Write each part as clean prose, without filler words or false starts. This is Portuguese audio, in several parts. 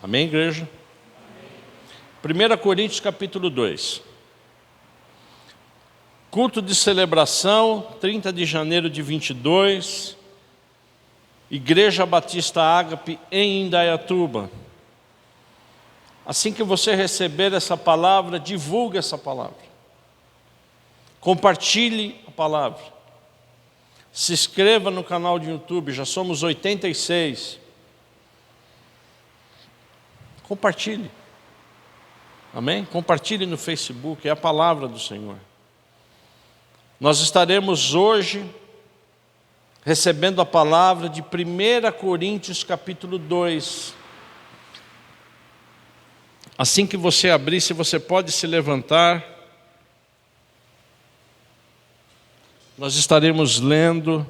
Amém, igreja? 1 Coríntios capítulo 2. Culto de celebração, 30 de janeiro de 22, Igreja Batista Ágape em Indaiatuba. Assim que você receber essa palavra, divulgue essa palavra. Compartilhe a palavra. Se inscreva no canal de YouTube, já somos 86. Compartilhe. Amém? Compartilhe no Facebook, é a palavra do Senhor. Nós estaremos hoje recebendo a palavra de 1 Coríntios capítulo 2. Assim que você abrir, se você pode se levantar, nós estaremos lendo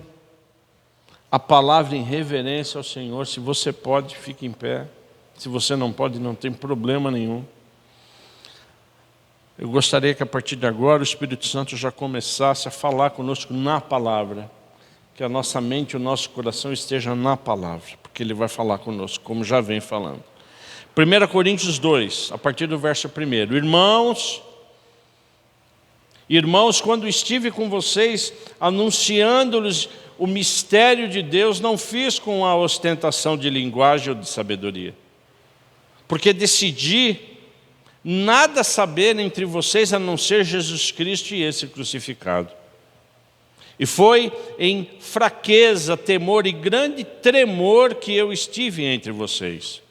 a palavra em reverência ao Senhor. Se você pode, fique em pé. Se você não pode, não tem problema nenhum. Eu gostaria que a partir de agora o Espírito Santo já começasse a falar conosco na palavra. Que a nossa mente e o nosso coração esteja na palavra, porque Ele vai falar conosco, como já vem falando. 1 Coríntios 2, a partir do verso 1. Irmãos, quando estive com vocês, anunciando-lhes o mistério de Deus, não fiz com a ostentação de linguagem ou de sabedoria. Porque decidi nada saber entre vocês a não ser Jesus Cristo e esse crucificado. E foi em fraqueza, temor e grande tremor que eu estive entre vocês.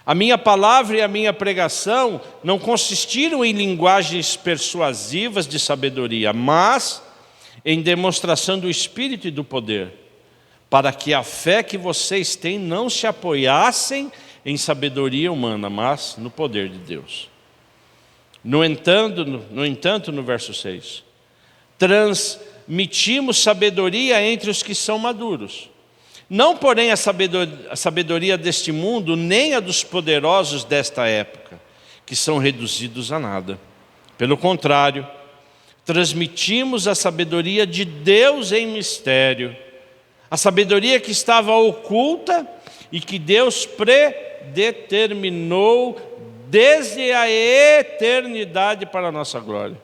A minha palavra e a minha pregação não consistiram em linguagens persuasivas de sabedoria, mas em demonstração do Espírito e do poder, para que a fé que vocês têm não se apoiassem em sabedoria humana, mas no poder de Deus. No entanto, no verso 6, transmitimos sabedoria entre os que são maduros. Não, porém, a sabedoria deste mundo, nem a dos poderosos desta época, que são reduzidos a nada. Pelo contrário, transmitimos a sabedoria de Deus em mistério, a sabedoria que estava oculta e que Deus predeterminou desde a eternidade para a nossa glória.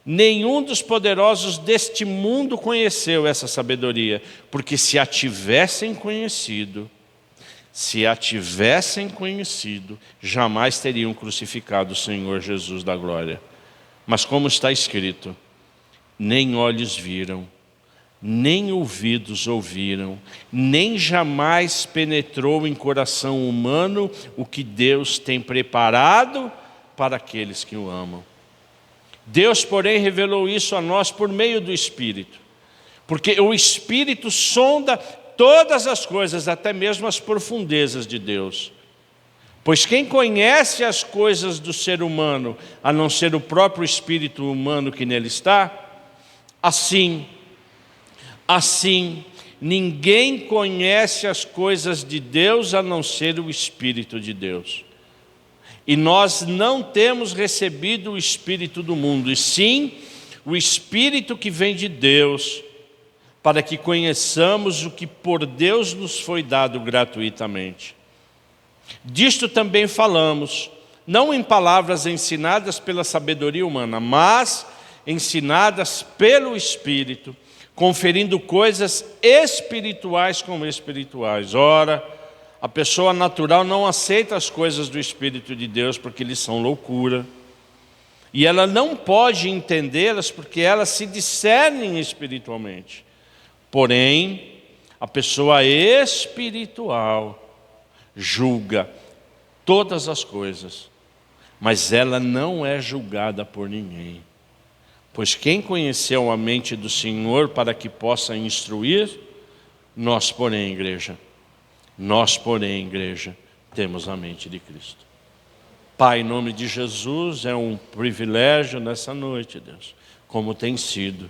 Nenhum dos poderosos deste mundo conheceu essa sabedoria, porque se a tivessem conhecido, jamais teriam crucificado o Senhor Jesus da glória. Mas como está escrito, nem olhos viram, nem ouvidos ouviram, nem jamais penetrou em coração humano o que Deus tem preparado para aqueles que o amam. Deus, porém, revelou isso a nós por meio do Espírito, porque o Espírito sonda todas as coisas, até mesmo as profundezas de Deus. Pois quem conhece as coisas do ser humano, a não ser o próprio Espírito humano que nele está? Assim, ninguém conhece as coisas de Deus, a não ser o Espírito de Deus. E nós não temos recebido o Espírito do mundo, e sim o Espírito que vem de Deus, para que conheçamos o que por Deus nos foi dado gratuitamente. Disto também falamos, não em palavras ensinadas pela sabedoria humana, mas ensinadas pelo Espírito, conferindo coisas espirituais com espirituais. Ora, a pessoa natural não aceita as coisas do Espírito de Deus porque eles são loucura. E ela não pode entendê-las porque elas se discernem espiritualmente. Porém, a pessoa espiritual julga todas as coisas, mas ela não é julgada por ninguém. Pois quem conheceu a mente do Senhor para que possa instruir? Nós, porém, igreja, temos a mente de Cristo. Pai, em nome de Jesus, é um privilégio nessa noite, Deus, como tem sido,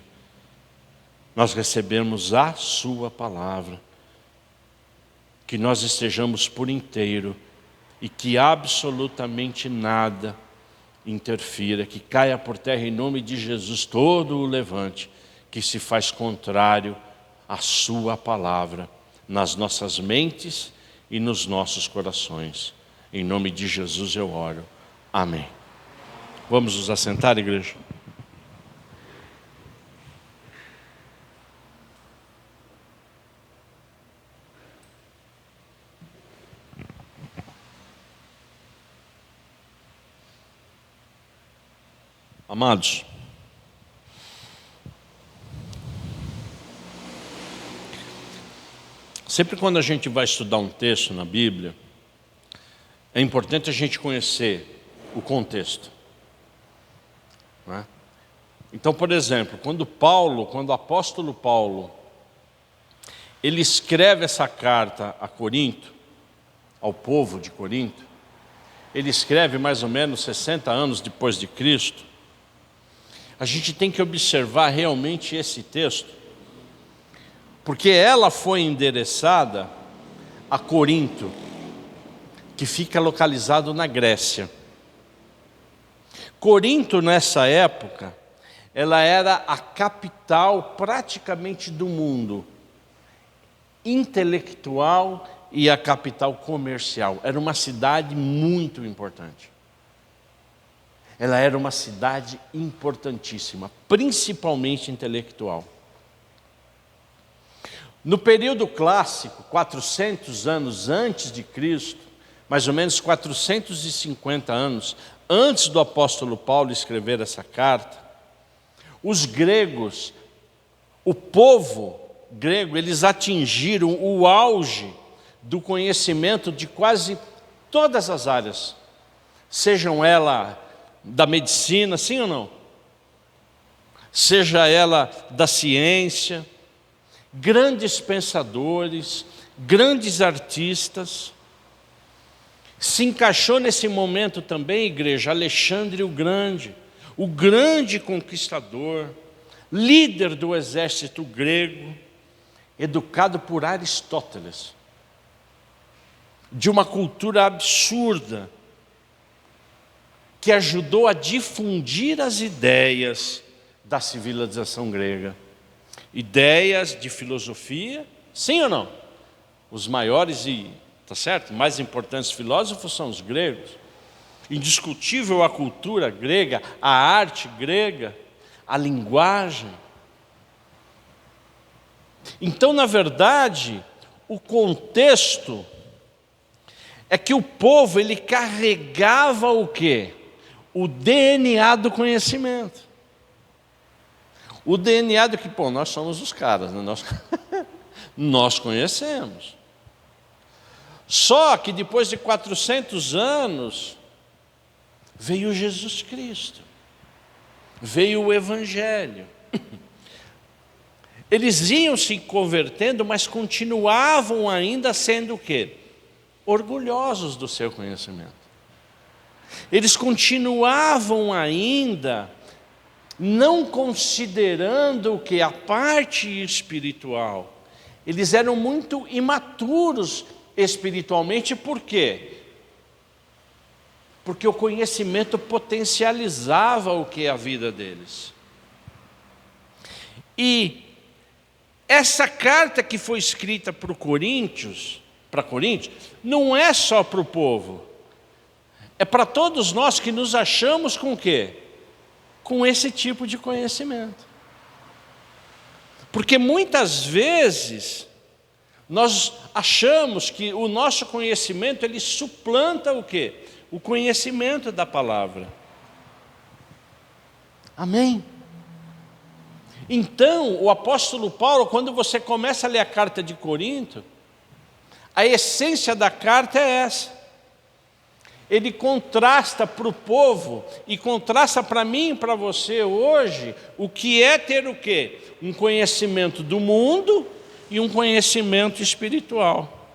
nós recebemos a Sua palavra, que nós estejamos por inteiro e que absolutamente nada interfira, que caia por terra em nome de Jesus todo o levante que se faz contrário à Sua palavra, nas nossas mentes e nos nossos corações. Em nome de Jesus eu oro. Amém. Vamos nos assentar, igreja? Amados, sempre quando a gente vai estudar um texto na Bíblia, é importante a gente conhecer o contexto, não é? Então, por exemplo, quando o apóstolo Paulo, ele escreve essa carta a Corinto, ao povo de Corinto, ele escreve mais ou menos 60 anos depois de Cristo. A gente tem que observar realmente esse texto, porque ela foi endereçada a Corinto, que fica localizado na Grécia. Corinto, nessa época, ela era a capital praticamente do mundo intelectual e a capital comercial. Era uma cidade muito importante. Ela era uma cidade importantíssima, principalmente intelectual. No período clássico, 400 anos antes de Cristo, mais ou menos 450 anos antes do apóstolo Paulo escrever essa carta, os gregos, o povo grego, eles atingiram o auge do conhecimento de quase todas as áreas, sejam elas da medicina, sim ou não? Seja ela da ciência, grandes pensadores, grandes artistas. Se encaixou nesse momento também, igreja, Alexandre o grande conquistador, líder do exército grego, educado por Aristóteles, de uma cultura absurda, que ajudou a difundir as ideias da civilização grega. Ideias de filosofia, sim ou não? Os maiores e, tá certo, mais importantes filósofos são os gregos. Indiscutível a cultura grega, a arte grega, a linguagem. Então, na verdade, o contexto é que o povo, ele carregava o quê? O DNA do conhecimento. O DNA do que, nós somos os caras, né? Nós conhecemos. Só que depois de 400 anos, veio Jesus Cristo. Veio o Evangelho. Eles iam se convertendo, mas continuavam ainda sendo o quê? Orgulhosos do seu conhecimento. Eles continuavam ainda não considerando o que? A parte espiritual. Eles eram muito imaturos espiritualmente, por quê? Porque o conhecimento potencializava o que? A vida deles. E essa carta que foi escrita para Coríntios, não é só para o povo, é para todos nós que nos achamos com o quê? Com esse tipo de conhecimento. Porque muitas vezes nós achamos que o nosso conhecimento, ele suplanta o quê? O conhecimento da palavra. Amém? Então, o apóstolo Paulo, quando você começa a ler a carta de Corinto, a essência da carta é essa. Ele contrasta para o povo e contrasta para mim e para você hoje o que é ter o quê? Um conhecimento do mundo e um conhecimento espiritual.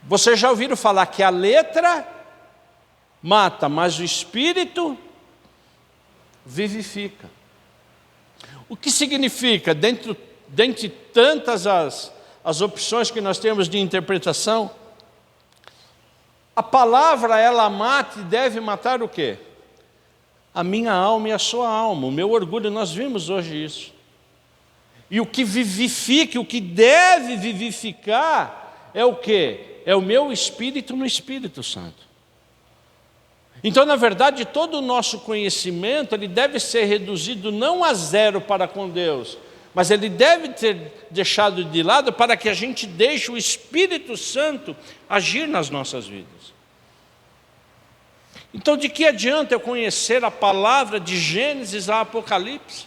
Vocês já ouviram falar que a letra mata, mas o espírito vivifica. O que significa, dentre tantas as opções que nós temos de interpretação, a palavra, ela mata e deve matar o quê? A minha alma e a sua alma, o meu orgulho. Nós vimos hoje isso. E o que vivifica, o que deve vivificar é o quê? É o meu espírito no Espírito Santo. Então, na verdade, todo o nosso conhecimento, ele deve ser reduzido não a zero para com Deus, mas ele deve ser deixado de lado para que a gente deixe o Espírito Santo agir nas nossas vidas. Então, de que adianta eu conhecer a palavra de Gênesis a Apocalipse?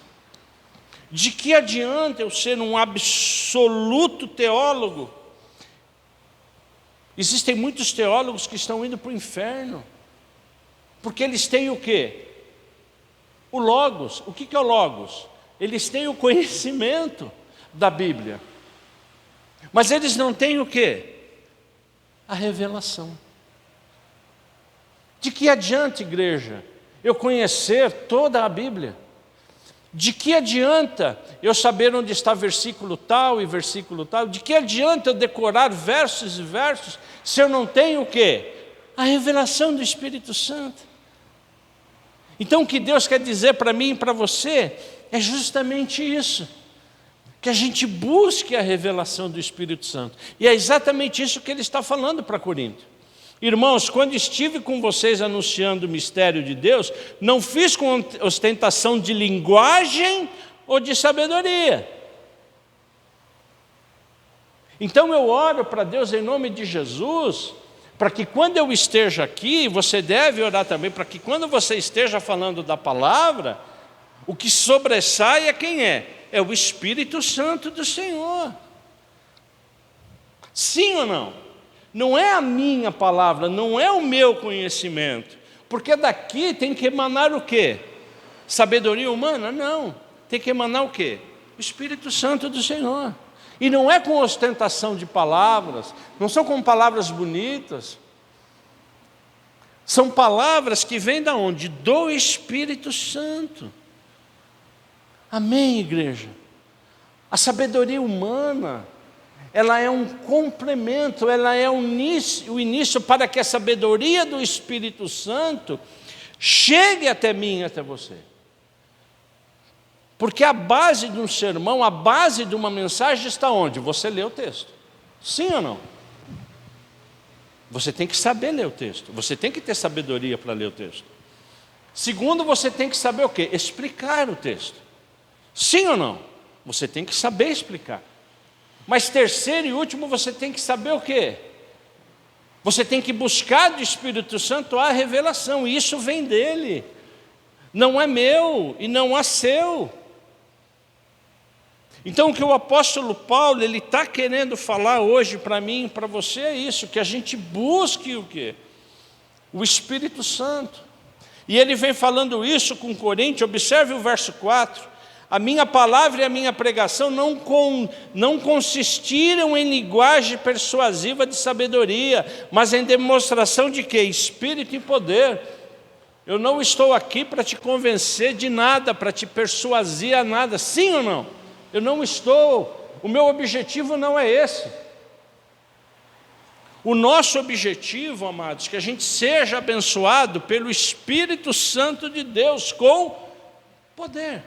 De que adianta eu ser um absoluto teólogo? Existem muitos teólogos que estão indo para o inferno, porque eles têm o quê? O Logos. O que é o Logos? Eles têm o conhecimento da Bíblia, mas eles não têm o quê? A revelação. De que adianta, igreja, eu conhecer toda a Bíblia? De que adianta eu saber onde está versículo tal e versículo tal? De que adianta eu decorar versos e versos se eu não tenho o quê? A revelação do Espírito Santo. Então o que Deus quer dizer para mim e para você é justamente isso, que a gente busque a revelação do Espírito Santo. E é exatamente isso que ele está falando para Corinto. Irmãos, quando estive com vocês anunciando o mistério de Deus, não fiz com ostentação de linguagem ou de sabedoria. Então eu oro para Deus em nome de Jesus, para que quando eu esteja aqui, você deve orar também, para que quando você esteja falando da palavra, o que sobressai é quem é? É o Espírito Santo do Senhor. Sim ou não? Não é a minha palavra, não é o meu conhecimento, porque daqui tem que emanar o quê? Sabedoria humana? Não, tem que emanar o quê? O Espírito Santo do Senhor. E não é com ostentação de palavras, não são com palavras bonitas, são palavras que vêm da onde? Do Espírito Santo. Amém, igreja? A sabedoria humana, ela é um complemento, ela é o início para que a sabedoria do Espírito Santo chegue até mim e até você. Porque a base de um sermão, a base de uma mensagem está onde? Você lê o texto. Sim ou não? Você tem que saber ler o texto, você tem que ter sabedoria para ler o texto. Segundo, você tem que saber o quê? Explicar o texto. Sim ou não? Você tem que saber explicar. Mas terceiro e último, você tem que saber o quê? Você tem que buscar do Espírito Santo a revelação, e isso vem dele. Não é meu e não é seu. Então o que o apóstolo Paulo, ele está querendo falar hoje para mim e para você é isso, que a gente busque o quê? O Espírito Santo. E ele vem falando isso com Coríntios, observe o verso 4. A minha palavra e a minha pregação não consistiram em linguagem persuasiva de sabedoria, mas em demonstração de quê? Espírito e poder. Eu não estou aqui para te convencer de nada, para te persuadir a nada. Sim ou não? Eu não estou. O meu objetivo não é esse. O nosso objetivo, amados, que a gente seja abençoado pelo Espírito Santo de Deus com poder.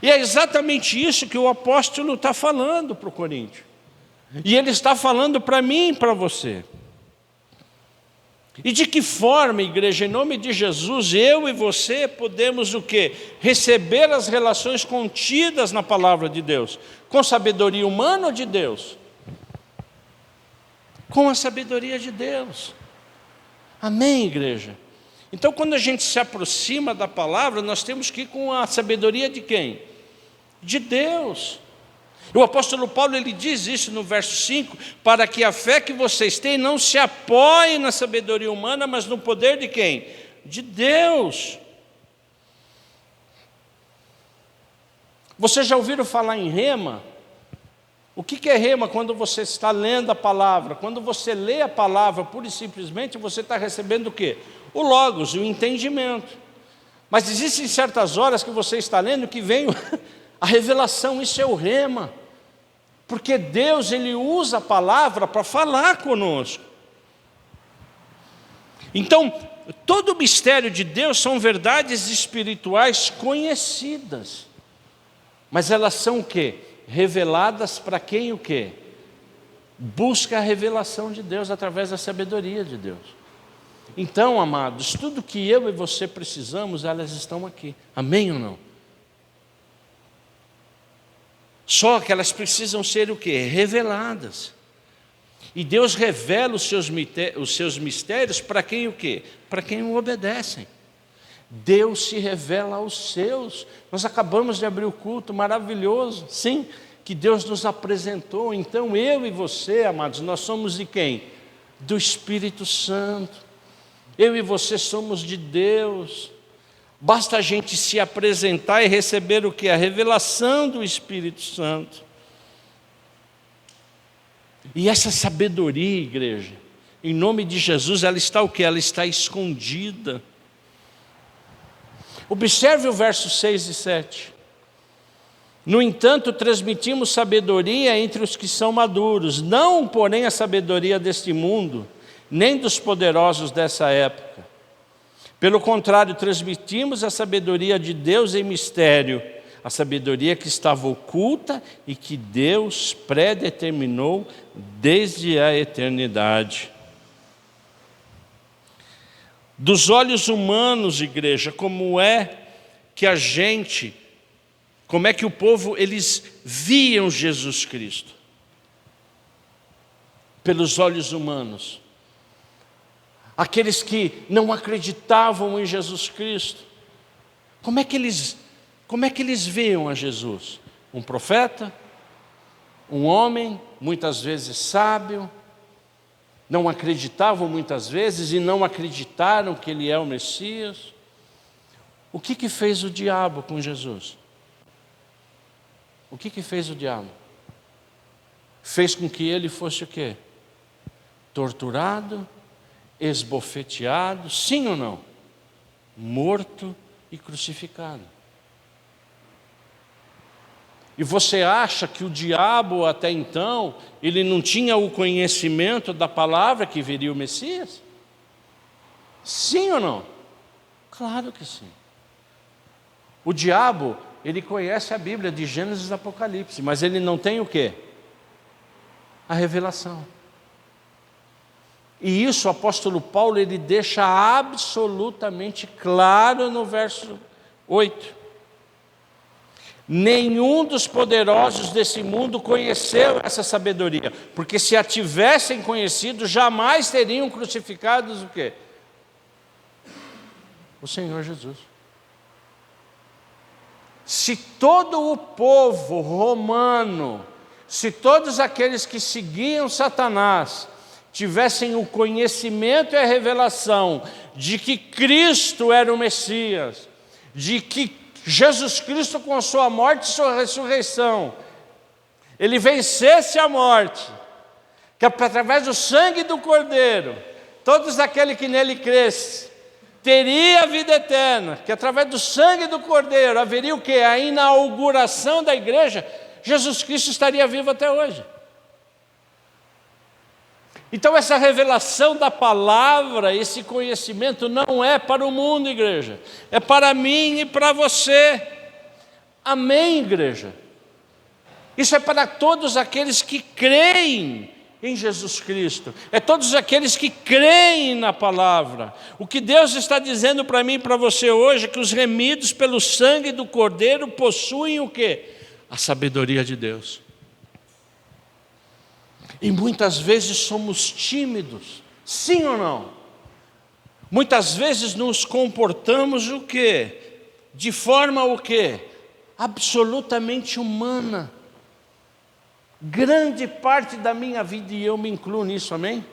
E é exatamente isso que o apóstolo está falando para o Coríntios. E ele está falando para mim e para você. E de que forma, igreja, em nome de Jesus, eu e você podemos o quê? Receber as relações contidas na palavra de Deus. Com sabedoria humana ou de Deus? Com a sabedoria de Deus. Amém, igreja? Então, quando a gente se aproxima da palavra, nós temos que ir com a sabedoria de quem? De Deus. O apóstolo Paulo, ele diz isso no verso 5, para que a fé que vocês têm não se apoie na sabedoria humana, mas no poder de quem? De Deus. Vocês já ouviram falar em rema? O que é rema? Quando você está lendo a palavra, quando você lê a palavra, pura e simplesmente, você está recebendo o quê? O logos, o entendimento. Mas existem certas horas que você está lendo que vem a revelação, isso é o rema. Porque Deus, ele usa a palavra para falar conosco. Então, todo o mistério de Deus são verdades espirituais conhecidas. Mas elas são o quê? Reveladas para quem o quê? busca a revelação de Deus através da sabedoria de Deus. Então, amados, tudo que eu e você precisamos, elas estão aqui. Amém ou não? Só que elas precisam ser o quê? Reveladas. E Deus revela os seus mistérios para quem o quê? Para quem o obedecem. Deus se revela aos seus. Nós acabamos de abrir o culto maravilhoso, sim, que Deus nos apresentou. Então eu e você, amados, nós somos de quem? Do Espírito Santo. Eu e você somos de Deus. Basta a gente se apresentar e receber o que? A revelação do Espírito Santo. E essa sabedoria, igreja, em nome de Jesus, ela está o quê? Ela está escondida. Observe o verso 6 e 7. No entanto, transmitimos sabedoria entre os que são maduros, não, porém, a sabedoria deste mundo, nem dos poderosos dessa época. Pelo contrário, transmitimos a sabedoria de Deus em mistério, a sabedoria que estava oculta e que Deus predeterminou desde a eternidade. Dos olhos humanos, igreja, como é que o povo, eles viam Jesus Cristo? Pelos olhos humanos. Aqueles que não acreditavam em Jesus Cristo, como é que eles viam a Jesus? Um profeta, um homem, muitas vezes sábio, não acreditavam muitas vezes e não acreditaram que ele é o Messias. O que fez o diabo com Jesus? O que fez o diabo? Fez com que ele fosse o quê? Torturado, esbofeteado, sim ou não? Morto e crucificado. E você acha que o diabo até então, ele não tinha o conhecimento da palavra que viria o Messias? Sim ou não? Claro que sim. O diabo, ele conhece a Bíblia de Gênesis e Apocalipse, mas ele não tem o quê? A revelação. E isso o apóstolo Paulo, ele deixa absolutamente claro no verso 8. Nenhum dos poderosos desse mundo conheceu essa sabedoria, porque se a tivessem conhecido, jamais teriam crucificados o quê? O Senhor Jesus. Se todo o povo romano, se todos aqueles que seguiam Satanás, tivessem o conhecimento e a revelação de que Cristo era o Messias, de que Jesus Cristo, com a sua morte e sua ressurreição, ele vencesse a morte, que através do sangue do Cordeiro, todos aqueles que nele crescem, teria a vida eterna, que através do sangue do Cordeiro haveria o quê? A inauguração da igreja, Jesus Cristo estaria vivo até hoje. Então essa revelação da palavra, esse conhecimento não é para o mundo, igreja, é para mim e para você. Amém, igreja? Isso é para todos aqueles que creem em Jesus Cristo, é todos aqueles que creem na palavra. O que Deus está dizendo para mim e para você hoje é que os remidos pelo sangue do Cordeiro possuem o quê? A sabedoria de Deus. E muitas vezes somos tímidos, sim ou não? Muitas vezes nos comportamos o quê? De forma o quê? Absolutamente humana. Grande parte da minha vida, e eu me incluo nisso, amém?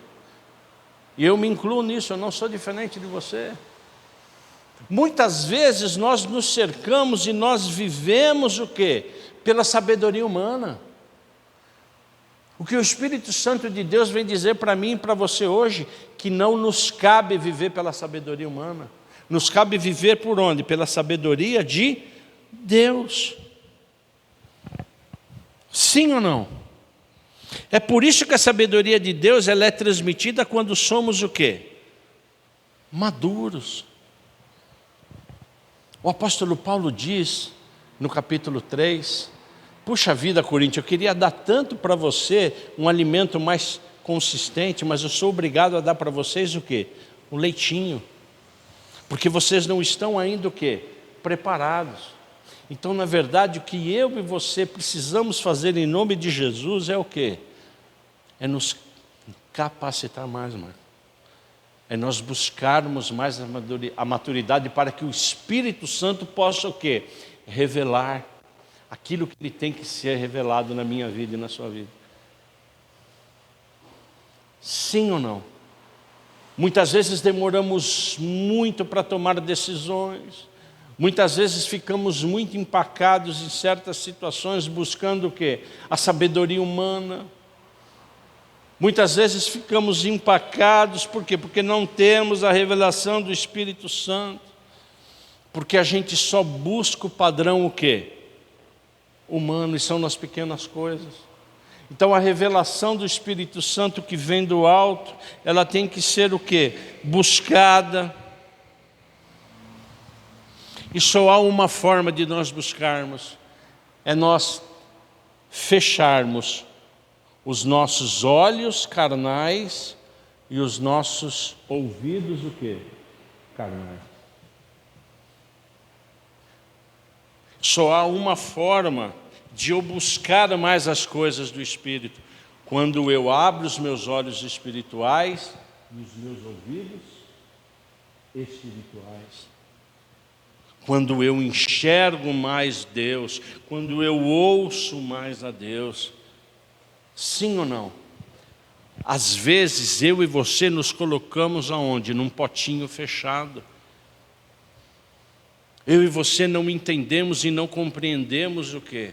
E eu me incluo nisso, eu não sou diferente de você. Muitas vezes nós nos cercamos e nós vivemos o quê? Pela sabedoria humana. O que o Espírito Santo de Deus vem dizer para mim e para você hoje, que não nos cabe viver pela sabedoria humana. Nos cabe viver por onde? Pela sabedoria de Deus. Sim ou não? É por isso que a sabedoria de Deus, ela é transmitida quando somos o quê? Maduros. O apóstolo Paulo diz, no capítulo 3, Puxa vida, Corinthians, eu queria dar tanto para você, um alimento mais consistente, mas eu sou obrigado a dar para vocês o quê? O leitinho. Porque vocês não estão ainda o quê? Preparados. Então, na verdade, o que eu e você precisamos fazer em nome de Jesus é o quê? É nos capacitar mais, mano. É nós buscarmos mais a maturidade para que o Espírito Santo possa o quê? Revelar aquilo que ele tem que ser revelado na minha vida e na sua vida. Sim ou não? Muitas vezes demoramos muito para tomar decisões. Muitas vezes ficamos muito empacados em certas situações, buscando o quê? A sabedoria humana. Muitas vezes ficamos empacados, por quê? Porque não temos a revelação do Espírito Santo. Porque a gente só busca o padrão o quê? Humano, e são nas pequenas coisas. Então a revelação do Espírito Santo que vem do alto, ela tem que ser o quê? Buscada. E só há uma forma de nós buscarmos, é nós fecharmos os nossos olhos carnais e os nossos ouvidos o quê? Carnais. Só há uma forma de eu buscar mais as coisas do Espírito, quando eu abro os meus olhos espirituais e os meus ouvidos espirituais. Quando eu enxergo mais Deus, quando eu ouço mais a Deus. Sim ou não? Às vezes eu e você nos colocamos aonde? Num potinho fechado. Eu e você não entendemos e não compreendemos o quê?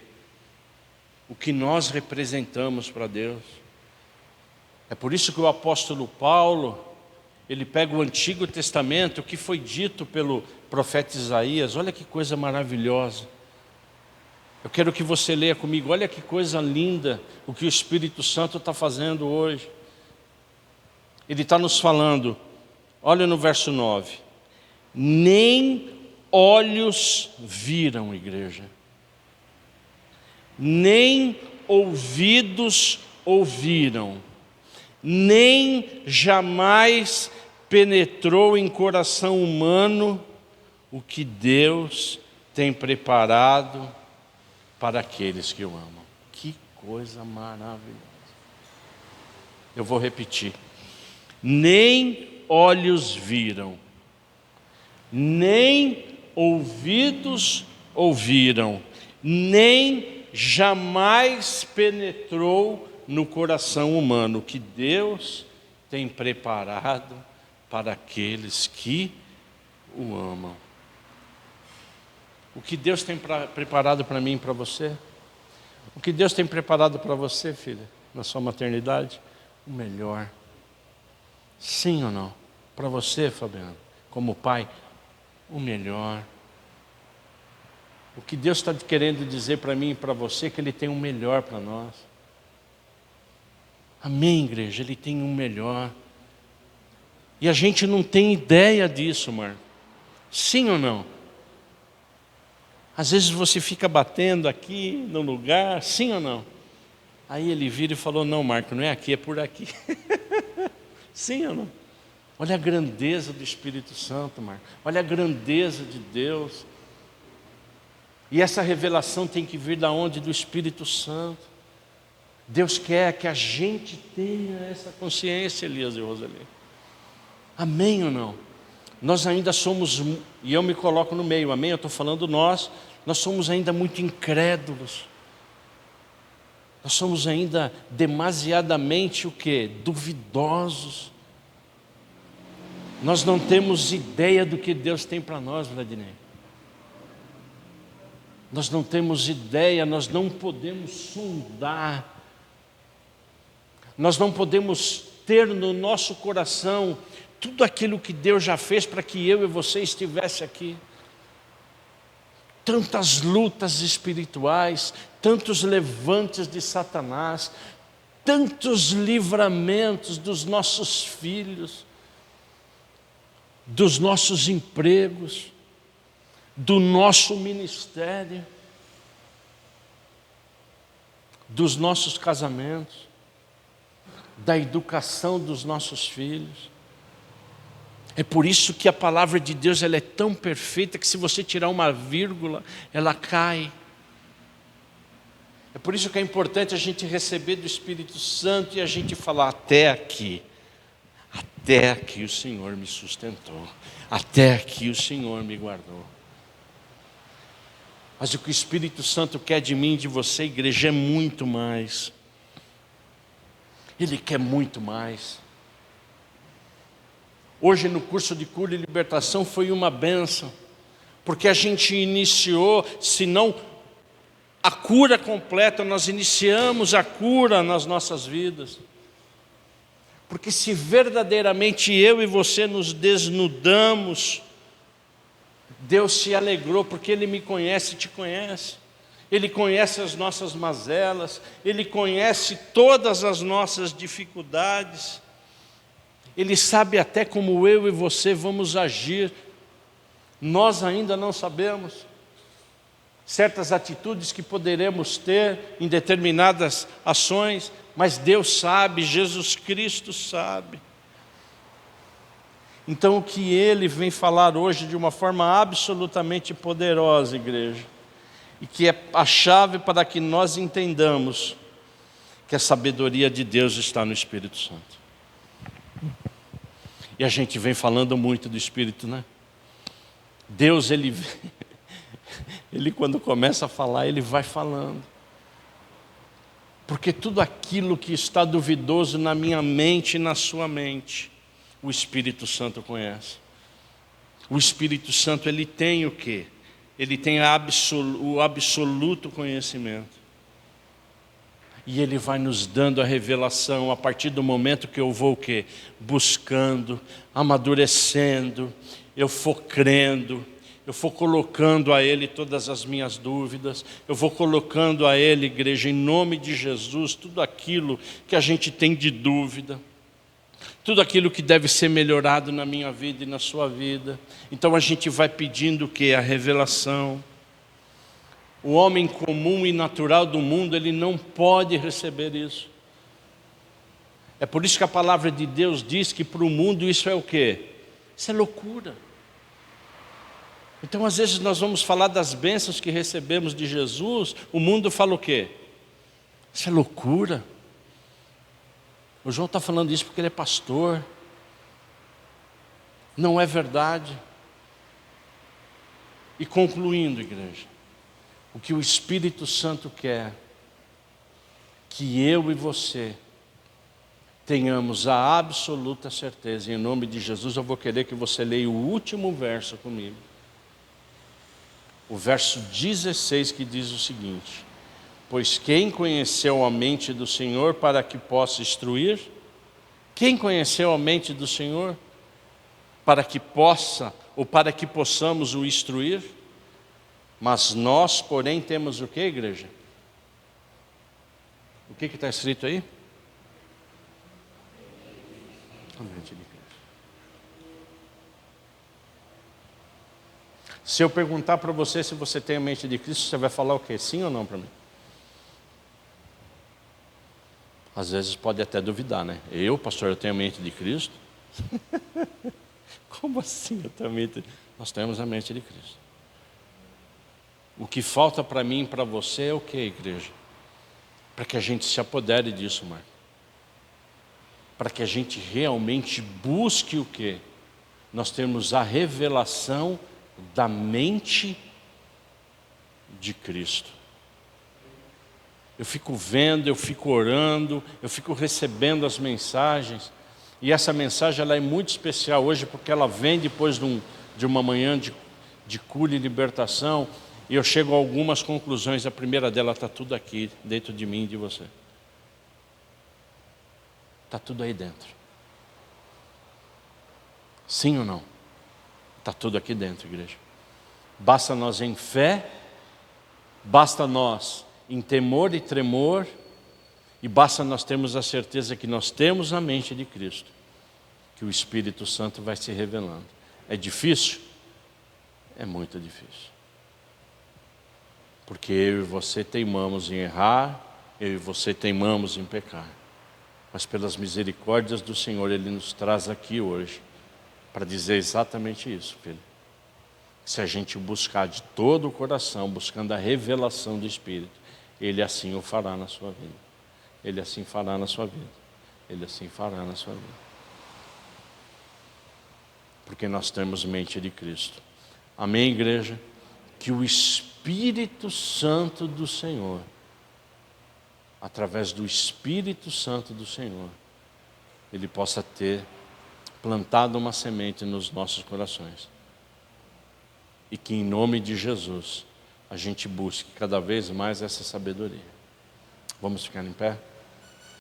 O que nós representamos para Deus. É por isso que o apóstolo Paulo, ele pega o Antigo Testamento, o que foi dito pelo profeta Isaías, olha que coisa maravilhosa. Eu quero que você leia comigo, olha que coisa linda o que o Espírito Santo está fazendo hoje. Ele está nos falando, olha no verso 9, nem olhos viram, igreja, nem ouvidos ouviram, nem jamais penetrou em coração humano o que Deus tem preparado para aqueles que o amam. Que coisa maravilhosa. Eu vou repetir. Nem olhos viram, nem ouvidos ouviram, nem jamais penetrou no coração humano que Deus tem preparado para aqueles que o amam. O que Deus tem preparado para mim e para você? O que Deus tem preparado para você, filha, na sua maternidade? O melhor. Sim ou não? Para você, Fabiano, como pai, o melhor. O que Deus está querendo dizer para mim e para você é que Ele tem o melhor para nós. Amém, igreja? Ele tem o melhor. E a gente não tem ideia disso, Marco. Sim ou não? Às vezes você fica batendo aqui no lugar, sim ou não? Aí ele vira e falou, não, Marco, não é aqui, é por aqui. Sim ou não? Olha a grandeza do Espírito Santo, Marco. Olha a grandeza de Deus. E essa revelação tem que vir da onde? Do Espírito Santo. Deus quer que a gente tenha essa consciência, Elias e Roseli. Amém ou não? Nós ainda somos, e eu me coloco no meio, amém? Eu estou falando nós somos ainda muito incrédulos. Nós somos ainda demasiadamente o quê? Duvidosos. Nós não temos ideia do que Deus tem para nós, Vladimir. Nós não temos ideia, nós não podemos sondar. Nós não podemos ter no nosso coração tudo aquilo que Deus já fez para que eu e você estivesse aqui. Tantas lutas espirituais, tantos levantes de Satanás, tantos livramentos dos nossos filhos, dos nossos empregos, do nosso ministério. dos nossos casamentos, da educação dos nossos filhos. É por isso que a palavra de Deus ela é tão perfeita que se você tirar uma vírgula, ela cai. É por isso que é importante a gente receber do Espírito Santo e a gente falar: até aqui o Senhor me sustentou, até aqui o Senhor me guardou. Mas o que o Espírito Santo quer de mim e de você, igreja, é muito mais. Ele quer muito mais. Hoje no curso de cura e libertação foi uma bênção, porque a gente iniciou, se não a cura completa, nós iniciamos a cura nas nossas vidas. Porque se verdadeiramente eu e você nos desnudamos, Deus se alegrou, porque Ele me conhece e te conhece. Ele conhece as nossas mazelas, Ele conhece todas as nossas dificuldades. Ele sabe até como eu e você vamos agir. Nós ainda não sabemos. Certas atitudes que poderemos ter em determinadas ações, mas Deus sabe, Jesus Cristo sabe. Então o que Ele vem falar hoje de uma forma absolutamente poderosa, igreja, e que é a chave para que nós entendamos que a sabedoria de Deus está no Espírito Santo. E a gente vem falando muito do Espírito, né? Deus, Ele quando começa a falar, Ele vai falando. Porque tudo aquilo que está duvidoso na minha mente e na sua mente, o Espírito Santo conhece. O Espírito Santo, Ele tem o quê? Ele tem o absoluto conhecimento. E Ele vai nos dando a revelação a partir do momento que eu vou o quê? Buscando, amadurecendo, eu for crendo, eu for colocando a Ele todas as minhas dúvidas, eu vou colocando a Ele, igreja, em nome de Jesus, tudo aquilo que a gente tem de dúvida, tudo aquilo que deve ser melhorado na minha vida e na sua vida. Então a gente vai pedindo o quê? A revelação. O homem comum e natural do mundo, ele não pode receber isso. É por isso que a palavra de Deus diz que para o mundo isso é o quê? Isso é loucura. Então às vezes nós vamos falar das bênçãos que recebemos de Jesus, o mundo fala o quê? Isso é loucura. O João está falando isso porque ele é pastor. Não é verdade. E concluindo, igreja, o que o Espírito Santo quer, que eu e você tenhamos a absoluta certeza. Em nome de Jesus eu vou querer que você leia o último verso comigo. O verso 16, que diz o seguinte: pois quem conheceu a mente do Senhor para que possa instruir? Quem conheceu a mente do Senhor para que possa, ou para que possamos o instruir? Mas nós, porém, temos o que, igreja? O que está escrito aí? A mente de Cristo. Se eu perguntar para você se você tem a mente de Cristo, você vai falar o quê? Sim ou não para mim? Às vezes pode até duvidar, né? Eu, pastor, eu tenho a mente de Cristo? Como assim eu tenho a mente? Nós temos a mente de Cristo. O que falta para mim e para você é o que, igreja? Para que a gente se apodere disso, Marco. Para que a gente realmente busque o que? Nós temos a revelação da mente de Cristo. Eu fico vendo, eu fico orando, eu fico recebendo as mensagens. E essa mensagem ela é muito especial hoje, porque ela vem depois de uma manhã de cura e libertação. E eu chego a algumas conclusões. A primeira dela está tudo aqui, dentro de mim e de você. Está tudo aí dentro. Sim ou não? Está tudo aqui dentro, igreja. Basta nós em fé, basta nós em temor e tremor, e basta nós termos a certeza que nós temos a mente de Cristo, que o Espírito Santo vai se revelando. É difícil? É muito difícil. Porque eu e você teimamos em errar, eu e você teimamos em pecar. Mas pelas misericórdias do Senhor, Ele nos traz aqui hoje para dizer exatamente isso, filho. Se a gente buscar de todo o coração, buscando a revelação do Espírito, Ele assim o fará na sua vida. Ele assim fará na sua vida. Ele assim fará na sua vida. Porque nós temos mente de Cristo. Amém, igreja? Que o Espírito Santo do Senhor, através do Espírito Santo do Senhor, Ele possa ter plantado uma semente nos nossos corações. E que em nome de Jesus, a gente busque cada vez mais essa sabedoria. Vamos ficar em pé?